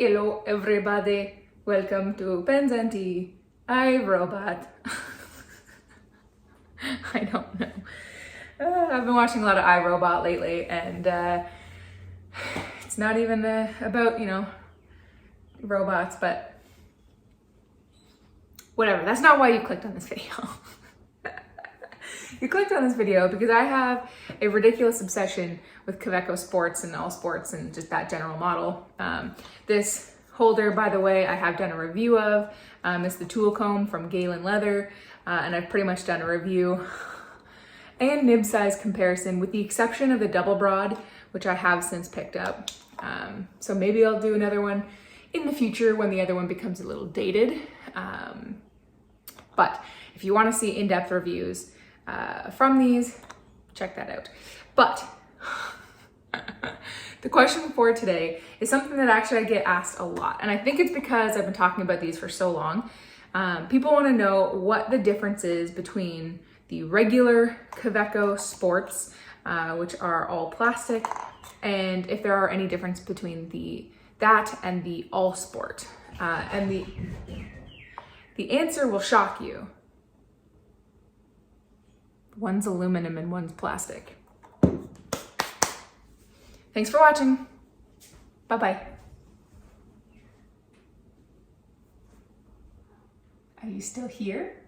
Hello everybody, welcome to Pens and Tea. iRobot. I don't know. I've been watching a lot of iRobot lately, and it's not even about, robots, but whatever. That's not why you clicked on this video. You clicked on this video because I have a ridiculous obsession with Kaweco Sports and all sports and just that general model. This holder, by the way, I have done a review of. It's the tool comb from Galen Leather, and I've pretty much done a review and nib size comparison with the exception of the double broad, which I have since picked up. So maybe I'll do another one in the future when the other one becomes a little dated. But if you want to see in-depth reviews from these, check that out. But the question for today is something that actually I get asked a lot. And I think it's because I've been talking about these for so long. People want to know what the difference is between the regular Kaweco Sports, which are all plastic, and if there are any difference between that and the all sport. And the answer will shock you. One's aluminum and one's plastic. Thanks for watching. Bye-bye. Are you still here?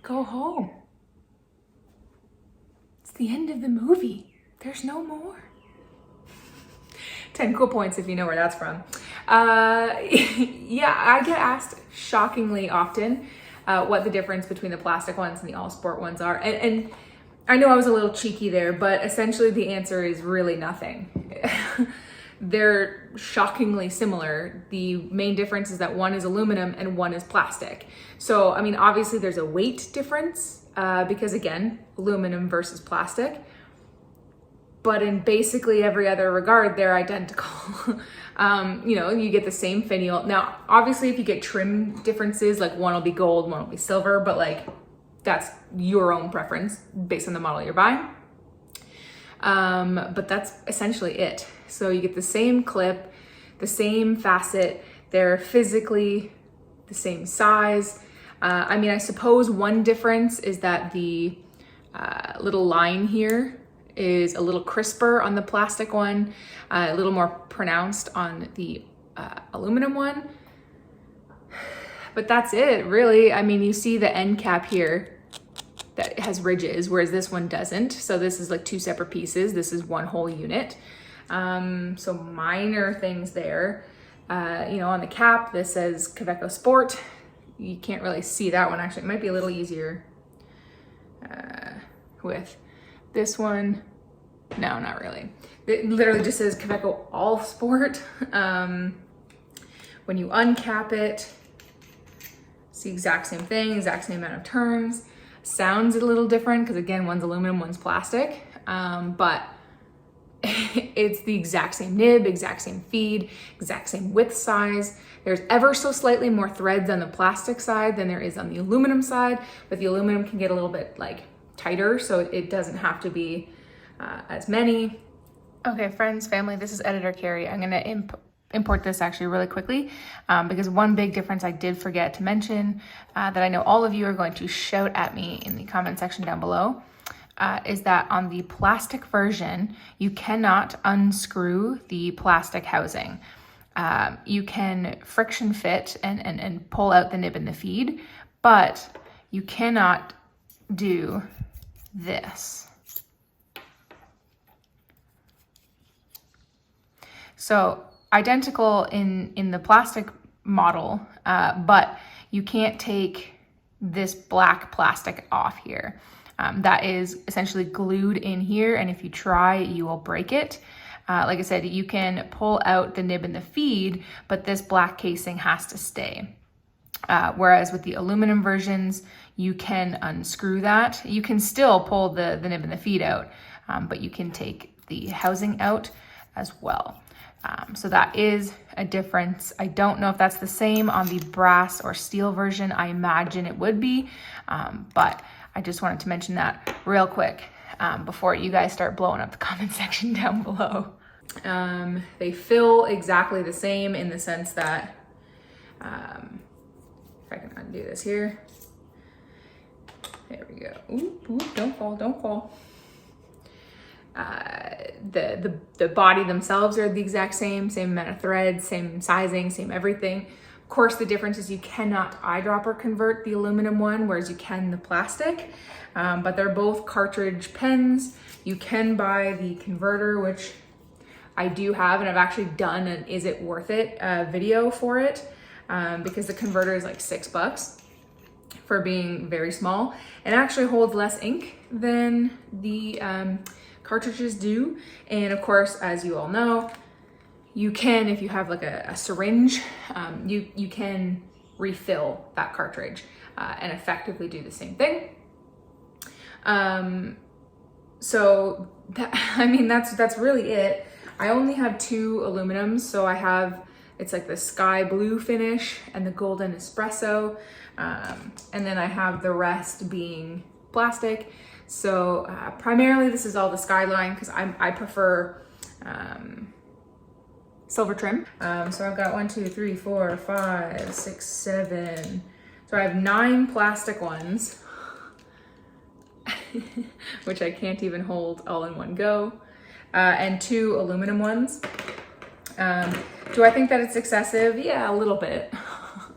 Go home. It's the end of the movie. There's no more. 10 cool points if you know where that's from. Yeah, I get asked shockingly often what the difference between the plastic ones and the all sport ones are. And I know I was a little cheeky there, but essentially the answer is really nothing. They're shockingly similar. The main difference is that one is aluminum and one is plastic. So, I mean, obviously there's a weight difference because again, aluminum versus plastic. But in basically every other regard, they're identical. You get the same finial. Now, obviously, if you get trim differences, like one will be gold, one will be silver, but like that's your own preference based on the model you're buying. But that's essentially it. So you get the same clip, the same facet. They're physically the same size. I suppose one difference is that the little line here is a little crisper on the plastic one, a little more pronounced on the aluminum one. But that's it, really. I mean, you see the end cap here that has ridges, whereas this one doesn't. So this is like two separate pieces. This is one whole unit. So minor things there. On the cap, this says Kaweco Sport. You can't really see that one. Actually, it might be a little easier with this one. No, not really. It literally just says Kaweco All Sport. When you uncap it, it's the exact same thing, exact same amount of turns. Sounds a little different because again, one's aluminum, one's plastic, but it's the exact same nib, exact same feed, exact same width size. There's ever so slightly more threads on the plastic side than there is on the aluminum side, but the aluminum can get a little bit like tighter, so it doesn't have to be as many. Okay, friends, family, this is Editor Carrie. I'm gonna import this actually really quickly because one big difference I did forget to mention that I know all of you are going to shout at me in the comment section down below is that on the plastic version, you cannot unscrew the plastic housing. You can friction fit and pull out the nib and the feed, but you cannot do this. So identical in the plastic model, but you can't take this black plastic off here. That is essentially glued in here, and if you try, you will break it. Like I said, you can pull out the nib and the feed, but this black casing has to stay. Whereas with the aluminum versions, you can unscrew that. You can still pull the nib and the feed out, but you can take the housing out as well. So that is a difference. I don't know if that's the same on the brass or steel version. I imagine it would be, but I just wanted to mention that real quick before you guys start blowing up the comment section down below. They fill exactly the same in the sense that, if I can undo this here, there we go. Ooh, ooh, don't fall, don't fall. The body themselves are the exact same amount of threads, same sizing, same everything. Of course, the difference is you cannot eyedropper convert the aluminum one, whereas you can the plastic, but they're both cartridge pens. You can buy the converter, which I do have, and I've actually done an Is It Worth It video for it, because the converter is like $6 for being very small. It actually holds less ink than the cartridges do. And of course, as you all know, you can, if you have like a syringe, you can refill that cartridge and effectively do the same thing. So I mean, that's really it. I only have 2 aluminums, so I have, it's like the sky blue finish and the golden espresso, and then I have the rest being plastic. So primarily this is all the skyline because I prefer silver trim. So I've got 1, 2, 3, 4, 5, 6, 7. So I have 9 plastic ones, which I can't even hold all in one go, and 2 aluminum ones. Do I think that it's excessive? Yeah, a little bit,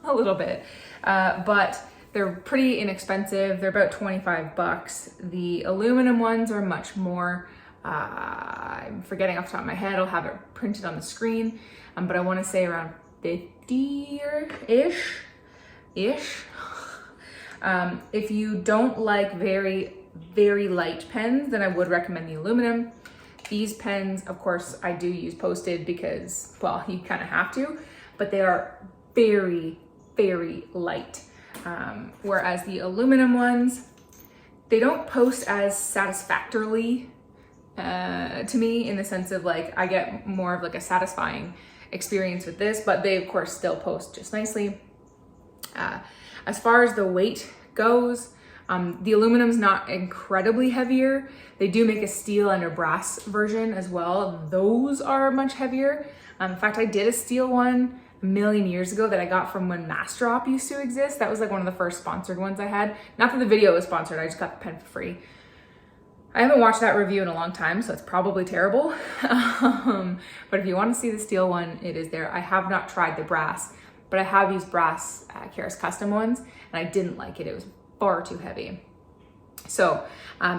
a little bit, but they're pretty inexpensive. They're about $25. The aluminum ones are much more. I'm forgetting off the top of my head. I'll have it printed on the screen, but I want to say around 50-ish. If you don't like very, very light pens, then I would recommend the aluminum. These pens, of course, I do use posted because, well, you kind of have to, but they are very, very light. Whereas the aluminum ones, they don't post as satisfactorily to me, in the sense of like, I get more of like a satisfying experience with this, but they of course still post just nicely. As far as the weight goes, the aluminum's not incredibly heavier. They do make a steel and a brass version as well. Those are much heavier. In fact, I did a steel one a million years ago that I got from when Mass Drop used to exist. That was like one of the first sponsored ones I had. Not that the video was sponsored, I just got the pen for free. I haven't watched that review in a long time, so it's probably terrible. But if you want to see the steel one, it is there. I have not tried the brass, but I have used brass Keras Custom ones, and I didn't like it. It was far too heavy. So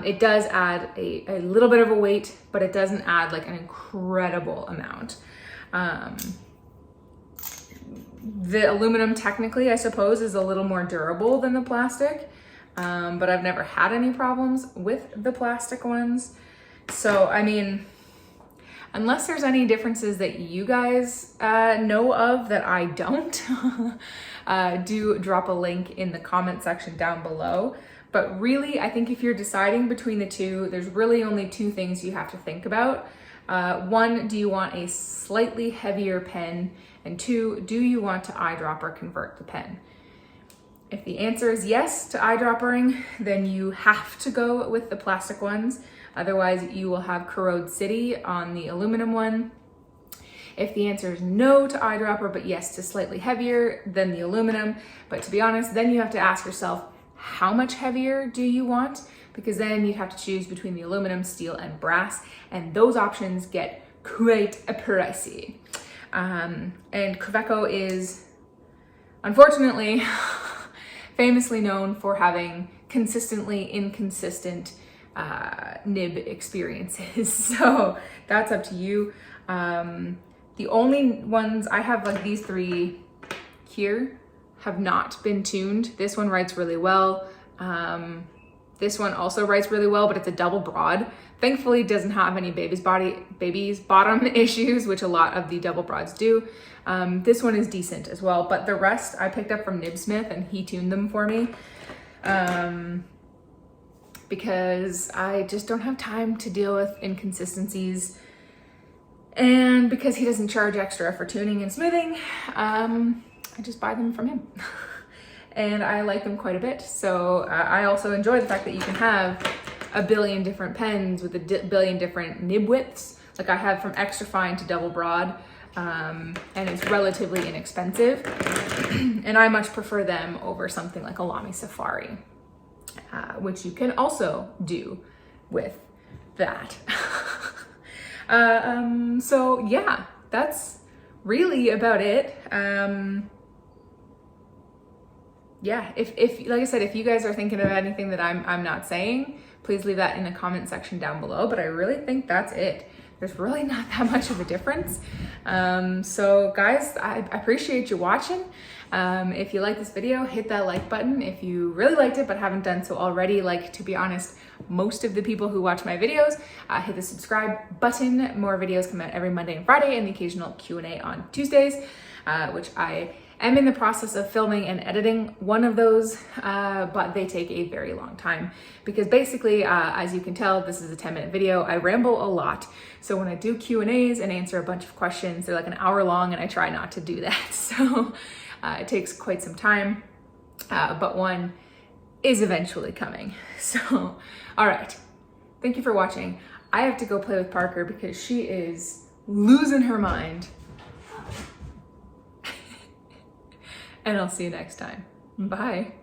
it does add a little bit of a weight, but it doesn't add like an incredible amount. The aluminum technically, I suppose, is a little more durable than the plastic, but I've never had any problems with the plastic ones. So, I mean, unless there's any differences that you guys know of that I don't, do drop a link in the comment section down below. But really, I think if you're deciding between the two, there's really only 2 things you have to think about. 1, do you want a slightly heavier pen? And 2, do you want to eyedropper convert the pen? If the answer is yes to eyedroppering, then you have to go with the plastic ones. Otherwise, you will have Corrode City on the aluminum one. If the answer is no to eyedropper, but yes to slightly heavier, then the aluminum. But to be honest, then you have to ask yourself, how much heavier do you want? Because then you have to choose between the aluminum, steel, and brass, and those options get quite pricey. And Kaweco is, unfortunately, famously known for having consistently inconsistent nib experiences. So that's up to you. The only ones I have, like these 3 here, have not been tuned. This one writes really well. This one also writes really well, but it's a double broad. Thankfully, it doesn't have any baby's bottom issues, which a lot of the double broads do. This one is decent as well, but the rest I picked up from Nibsmith, and he tuned them for me. Because I just don't have time to deal with inconsistencies, and because he doesn't charge extra for tuning and smoothing, I just buy them from him. And I like them quite a bit. So I also enjoy the fact that you can have a billion different pens with a billion different nib widths, Like I have from extra fine to double broad, and it's relatively inexpensive. And I much prefer them over something like a Lamy Safari, which you can also do with that. So yeah, that's really about it. Yeah, if like I said, if you guys are thinking of anything that I'm not saying, please leave that in the comment section down below. But I really think that's it. There's really not that much of a difference. So guys, I appreciate you watching. If you like this video, hit that like button. If you really liked it but haven't done so already, like, to be honest, most of the people who watch my videos, hit the subscribe button. More videos come out every Monday and Friday, and the occasional Q&A on Tuesdays, which I am in the process of filming and editing one of those, but they take a very long time because basically, as you can tell, this is a 10-minute video. I ramble a lot. So when I do Q&As and answer a bunch of questions, they're like an hour long, and I try not to do that. So it takes quite some time, but one is eventually coming. So, all right. Thank you for watching. I have to go play with Parker because she is losing her mind. And I'll see you next time. Bye.